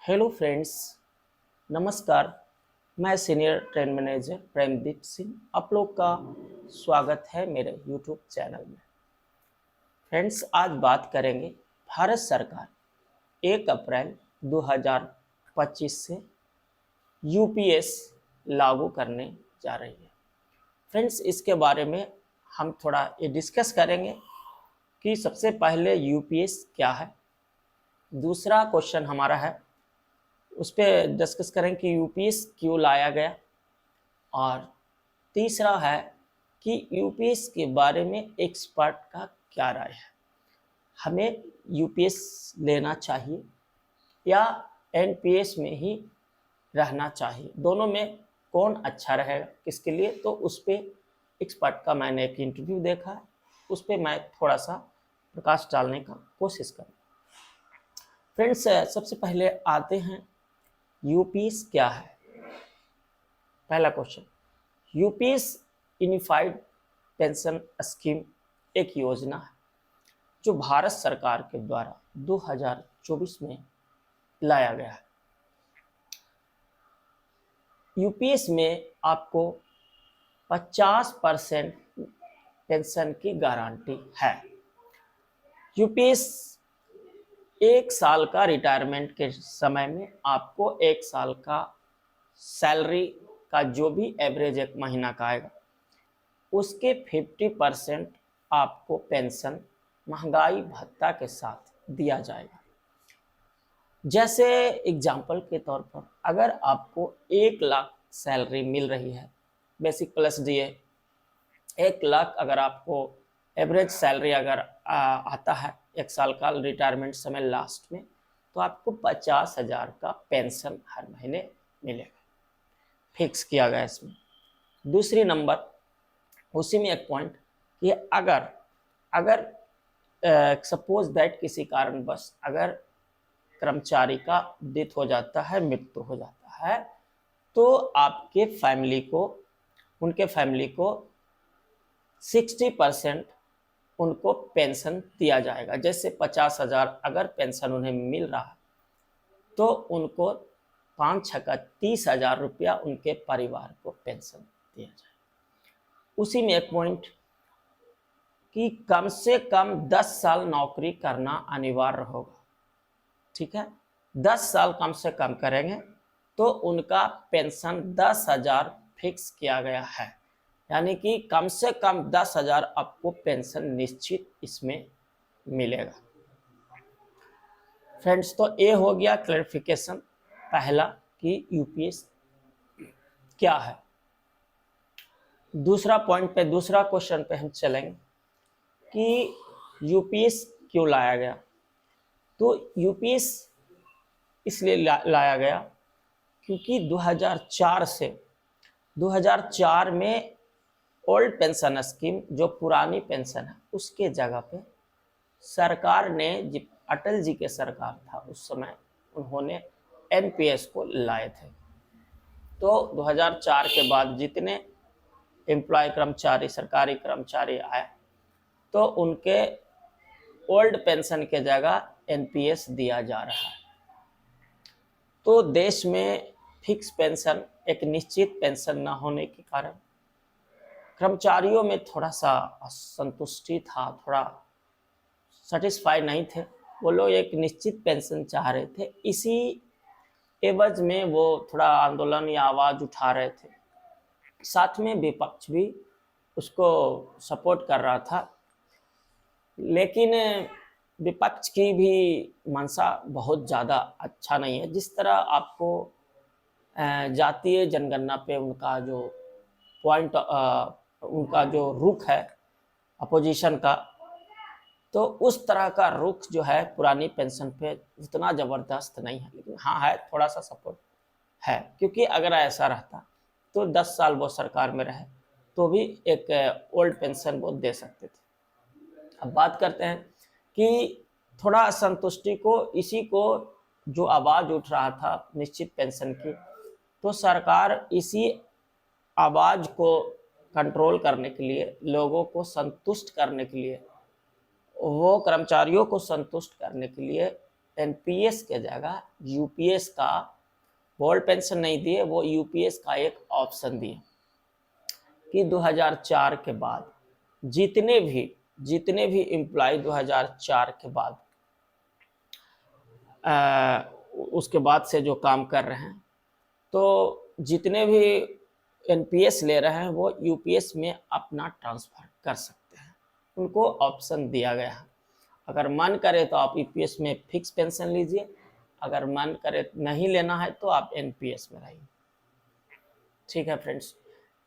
Hello friends, नमस्कार। मैं senior train manager Premdeep Singh आप लोग का स्वागत है मेरे यूट्यूब चैनल में। फ्रेंड्स, आज बात करेंगे भारत सरकार 1 अप्रैल 2025 से यूपीएस लागू करने जा रही है। फ्रेंड्स, इसके बारे में हम थोड़ा ये डिस्कस करेंगे कि सबसे पहले यूपीएस क्या है। दूसरा क्वेश्चन हमारा है, उस पर डिस्कस करें कि यूपीएस क्यों लाया गया। और तीसरा है कि यूपीएस के बारे में एक्सपर्ट का क्या राय है, हमें यूपीएस लेना चाहिए या एनपीएस में ही रहना चाहिए, दोनों में कौन अच्छा रहेगा किसके लिए। तो उस पर एक्सपर्ट का मैंने एक इंटरव्यू देखा है, उस पर मैं थोड़ा सा प्रकाश डालने का कोशिश करूँ। फ्रेंड्स, सबसे पहले आते हैं यूपीएस क्या है। पहला question, UPS unified pension scheme एक योजना है जो भारत सरकार के द्वारा 2024 में लाया गया है। यूपीएस में आपको 50% पेंशन की गारंटी है। यूपीएस 1 साल का रिटायरमेंट के समय में आपको 1 साल का सैलरी का जो भी एवरेज एक महीना का आएगा उसके 50% आपको पेंशन महंगाई भत्ता के साथ दिया जाएगा। जैसे एग्जाम्पल के तौर पर अगर आपको 1 लाख सैलरी मिल रही है, बेसिक प्लस डीए 1 लाख अगर आपको एवरेज सैलरी अगर आता है 1 साल का रिटायरमेंट समय लास्ट में, तो आपको 50,000 का पेंशन हर महीने मिलेगा, फिक्स किया गया इसमें। दूसरी नंबर, उसी में एक पॉइंट कि अगर सपोज दैट किसी कारणवश अगर कर्मचारी का डेथ हो जाता है, मृत्यु हो जाता है, तो आपके उनके फैमिली को 60% उनको पेंशन दिया जाएगा। जैसे 50,000 अगर पेंशन उन्हें मिल रहा है तो उनको 5 × 30,000 रुपया उनके परिवार को पेंशन दिया जाएगा। उसी में एक पॉइंट कि कम से कम 10 साल नौकरी करना अनिवार्य होगा। ठीक है, 10 साल कम से कम करेंगे तो उनका पेंशन 10,000 फिक्स किया गया है, यानी कि कम से कम 10,000 आपको पेंशन निश्चित इसमें मिलेगा। फ्रेंड्स, तो ये हो गया क्लैरिफिकेशन पहला कि यूपीएस क्या है। दूसरा पॉइंट पे, दूसरा क्वेश्चन पे हम चलेंगे कि यूपीएस क्यों लाया गया। तो यूपीएस इसलिए लाया गया क्योंकि 2004 में ओल्ड पेंशन स्कीम जो पुरानी पेंशन है उसके जगह पे सरकार ने, अटल जी के सरकार था उस समय, उन्होंने एनपीएस को लाए थे। तो 2004 के बाद जितने एम्प्लॉय कर्मचारी, सरकारी कर्मचारी आए तो उनके ओल्ड पेंशन के जगह एनपीएस दिया जा रहा है। तो देश में फिक्स पेंशन, एक निश्चित पेंशन न होने के कारण कर्मचारियों में थोड़ा सा असंतुष्टि था, थोड़ा सेटिस्फाई नहीं थे। वो लोग एक निश्चित पेंशन चाह रहे थे, इसी एवज में वो थोड़ा आंदोलन या आवाज़ उठा रहे थे। साथ में विपक्ष भी उसको सपोर्ट कर रहा था, लेकिन विपक्ष की भी मंशा बहुत ज़्यादा अच्छा नहीं है। जिस तरह आपको जातीय जनगणना पे उनका जो पॉइंट, उनका जो रुख है अपोजिशन का, तो उस तरह का रुख जो है पुरानी पेंशन पे उतना ज़बरदस्त नहीं है, लेकिन हाँ है, थोड़ा सा सपोर्ट है। क्योंकि अगर ऐसा रहता तो 10 साल वो सरकार में रहे तो भी एक ओल्ड पेंशन वो दे सकते थे। अब बात करते हैं कि थोड़ा असंतुष्टि को, इसी को जो आवाज़ उठ रहा था निश्चित पेंशन की, तो सरकार इसी आवाज़ को कंट्रोल करने के लिए, लोगों को संतुष्ट करने के लिए, वो कर्मचारियों को संतुष्ट करने के लिए एनपीएस के जगह यूपीएस का ओल्ड पेंशन नहीं दिए, वो यूपीएस का एक ऑप्शन दिए कि 2004 के बाद जितने भी एम्प्लॉय 2004 के बाद उसके बाद से जो काम कर रहे हैं, तो जितने भी एनपीएस ले रहे हैं वो यूपीएस में अपना ट्रांसफ़र कर सकते हैं। उनको ऑप्शन दिया गया है। अगर मन करे तो आप यूपीएस में फिक्स पेंशन लीजिए, अगर मन करे नहीं लेना है तो आप एनपीएस में रहिए। ठीक है फ्रेंड्स,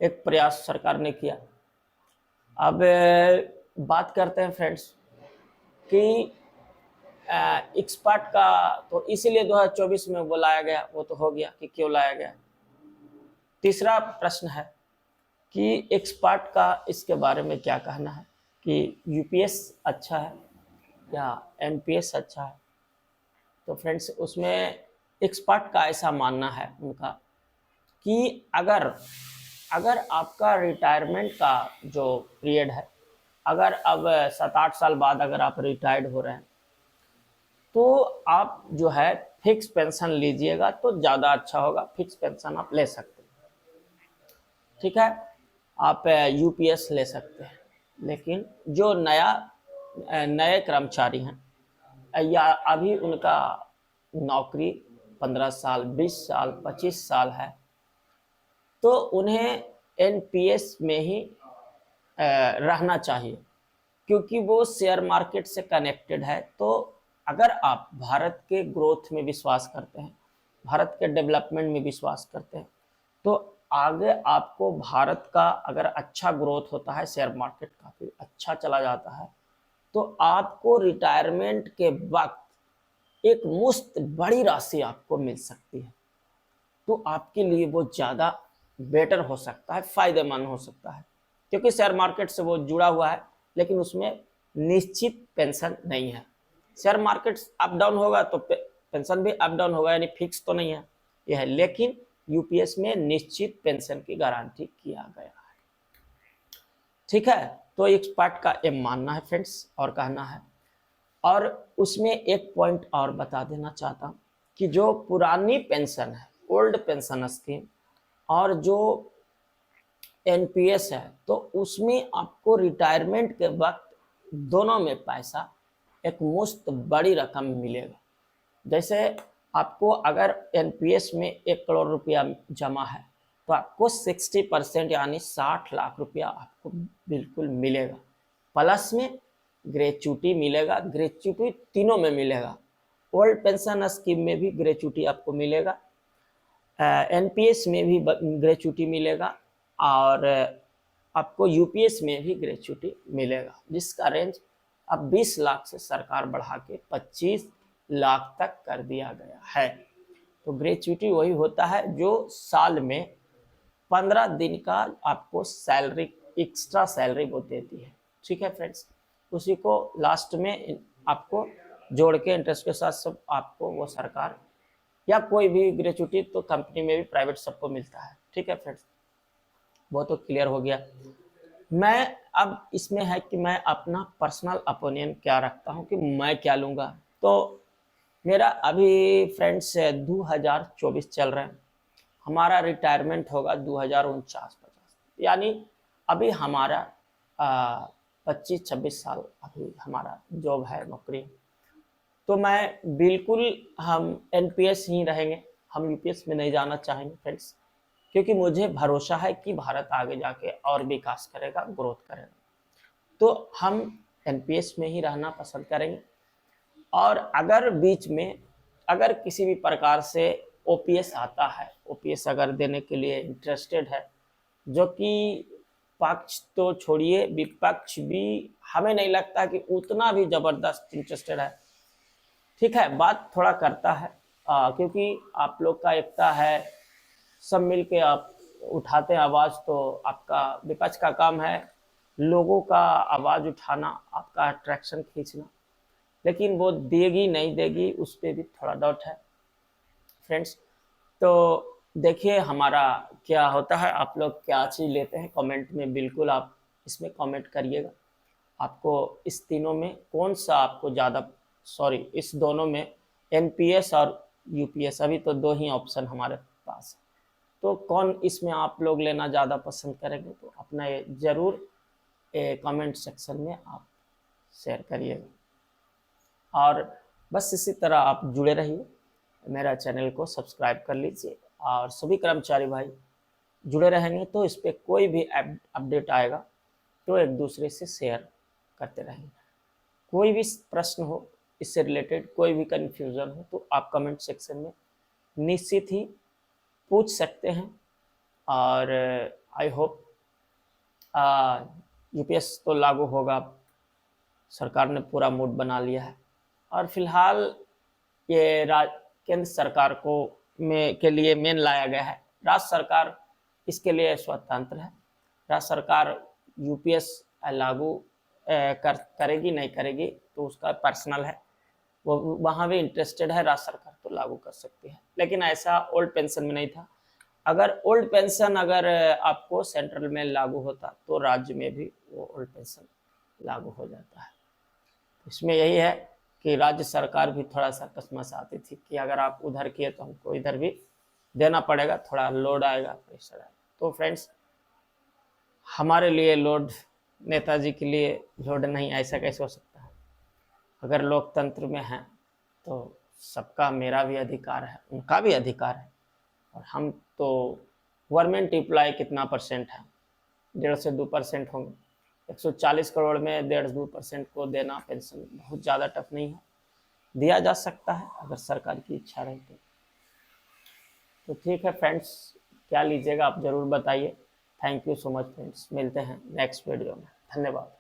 एक प्रयास सरकार ने किया। अब बात करते हैं फ्रेंड्स कि एक्सपर्ट का तो इसीलिए 2024 में वो लाया गया, वो तो हो गया कि क्यों लाया गया। तीसरा प्रश्न है कि एक्सपर्ट का इसके बारे में क्या कहना है कि यूपीएस अच्छा है या एनपीएस अच्छा है। तो फ्रेंड्स उसमें एक्सपर्ट का ऐसा मानना है उनका कि अगर आपका रिटायरमेंट का जो पीरियड है, अगर अब 7-8 साल बाद अगर आप रिटायर्ड हो रहे हैं तो आप जो है फिक्स पेंशन लीजिएगा तो ज़्यादा अच्छा होगा। फिक्स पेंशन आप ले सकते हैं, ठीक है, आप यूपीएस ले सकते हैं। लेकिन जो नए कर्मचारी हैं या अभी उनका नौकरी 15 साल 20 साल 25 साल है, तो उन्हें एनपीएस में ही रहना चाहिए, क्योंकि वो शेयर मार्केट से कनेक्टेड है। तो अगर आप भारत के ग्रोथ में विश्वास करते हैं, भारत के डेवलपमेंट में विश्वास करते हैं, तो आगे आपको भारत का अगर अच्छा ग्रोथ होता है, शेयर मार्केट काफ़ी अच्छा चला जाता है, तो आपको रिटायरमेंट के वक्त एक मुश्त बड़ी राशि आपको मिल सकती है। तो आपके लिए वो ज़्यादा बेटर हो सकता है, फ़ायदेमंद हो सकता है, क्योंकि शेयर मार्केट से वो जुड़ा हुआ है, लेकिन उसमें निश्चित पेंशन नहीं है। शेयर मार्केट अप डाउन होगा तो पेंशन भी अप डाउन होगा, यानी फिक्स तो नहीं है यह है, लेकिन यूपीएस में निश्चित पेंशन की गारंटी किया गया है। ठीक है, तो एक्सपर्ट का ये मानना है फ्रेंड्स और कहना है। और उसमें एक पॉइंट और बता देना चाहता हूँ कि जो पुरानी पेंशन है, ओल्ड पेंशन स्कीम, और जो एनपीएस है, तो उसमें आपको रिटायरमेंट के वक्त दोनों में पैसा एक मुश्त बड़ी रकम मिलेगा। जैसे आपको अगर एनपीएस में 1 करोड़ रुपया जमा है तो आपको 60% यानी 60 लाख रुपया आपको बिल्कुल मिलेगा। प्लस में ग्रेच्युटी मिलेगा, ग्रेच्युटी तीनों में मिलेगा। ओल्ड पेंशन स्कीम में भी ग्रेच्युटी आपको मिलेगा, एनपीएस में भी ग्रेच्युटी मिलेगा, और आपको यूपीएस में भी ग्रेच्युटी मिलेगा, जिसका रेंज अब 20 लाख से सरकार बढ़ा के 25 लाख तक कर दिया गया है। तो ग्रेच्युटी वही होता है जो साल में 15 दिन का आपको सैलरी, एक्स्ट्रा सैलरी वो देती है। ठीक है फ्रेंड्स, उसी को लास्ट में आपको जोड़ के इंटरेस्ट के साथ सब आपको वो सरकार, या कोई भी ग्रेच्युटी तो कंपनी में भी प्राइवेट सबको मिलता है। ठीक है फ्रेंड्स, वो तो क्लियर हो गया। मैं अब इसमें है कि मैं अपना पर्सनल ओपिनियन क्या रखता हूँ कि मैं क्या लूँगा। तो मेरा अभी फ्रेंड्स 2024 चल रहा है, हमारा रिटायरमेंट होगा 2049-50, यानी अभी हमारा 25-26 साल अभी हमारा जॉब है, नौकरी। तो मैं बिल्कुल हम एनपीएस ही रहेंगे, हम यूपीएस में नहीं जाना चाहेंगे फ्रेंड्स, क्योंकि मुझे भरोसा है कि भारत आगे जाके और विकास करेगा, ग्रोथ करेगा। तो हम एनपीएस में ही रहना पसंद करेंगे। और अगर बीच में अगर किसी भी प्रकार से ओपीएस आता है, ओपीएस अगर देने के लिए इंटरेस्टेड है, जो कि पक्ष तो छोड़िए विपक्ष भी हमें नहीं लगता कि उतना भी ज़बरदस्त इंटरेस्टेड है। ठीक है, बात थोड़ा करता है क्योंकि आप लोग का एकता है, सब मिल के आप उठाते हैं आवाज़, तो आपका विपक्ष का काम है लोगों का आवाज़ उठाना, आपका अट्रैक्शन खींचना, लेकिन वो देगी नहीं देगी उस पर भी थोड़ा डाउट है फ्रेंड्स। तो देखिए हमारा क्या होता है, आप लोग क्या चीज़ लेते हैं, कमेंट में बिल्कुल आप इसमें कमेंट करिएगा। आपको इस तीनों में कौन सा आपको ज़्यादा, सॉरी इस दोनों में एनपीएस और यूपीएस, अभी तो 2 ही ऑप्शन हमारे पास है। तो कौन इसमें आप लोग लेना ज़्यादा पसंद करेंगे, तो अपना ये ज़रूर कमेंट सेक्शन में आप शेयर करिएगा। और बस इसी तरह आप जुड़े रहिए, मेरा चैनल को सब्सक्राइब कर लीजिए, और सभी कर्मचारी भाई जुड़े रहेंगे तो इस पर कोई भी अपडेट आएगा तो एक दूसरे से शेयर करते रहेंगे। कोई भी प्रश्न हो इससे रिलेटेड, कोई भी कन्फ्यूज़न हो, तो आप कमेंट सेक्शन में निश्चित ही पूछ सकते हैं। और आई होप यूपीएस तो लागू होगा, सरकार ने पूरा मूड बना लिया है। और फिलहाल ये केंद्र सरकार को के लिए मेन लाया गया है, राज्य सरकार इसके लिए स्वतंत्र है। राज्य सरकार यूपीएस लागू करेगी नहीं करेगी तो उसका पर्सनल है, वो वहाँ भी इंटरेस्टेड है, राज्य सरकार तो लागू कर सकती है। लेकिन ऐसा ओल्ड पेंशन में नहीं था। अगर ओल्ड पेंशन अगर आपको सेंट्रल में लागू होता तो राज्य में भी वो ओल्ड पेंशन लागू हो जाता है। इसमें यही है कि राज्य सरकार भी थोड़ा सा कसमस आती थी कि अगर आप उधर किए तो हमको इधर भी देना पड़ेगा, थोड़ा लोड आएगा, प्रेशर आएगा। तो फ्रेंड्स, हमारे लिए लोड नेताजी के लिए लोड नहीं, ऐसा कैसे हो सकता है? अगर लोकतंत्र में हैं तो सबका, मेरा भी अधिकार है, उनका भी अधिकार है। और हम तो गवर्नमेंट एम्प्लॉय कितना परसेंट है? 1.5 से 2% होंगे। 140 करोड़ में 1.5-2% को देना पेंशन बहुत ज़्यादा टफ नहीं है, दिया जा सकता है अगर सरकार की इच्छा रहे तो ठीक है फ्रेंड्स, क्या लीजिएगा आप ज़रूर बताइए। Thank you so much friends, मिलते हैं नेक्स्ट वीडियो में, धन्यवाद।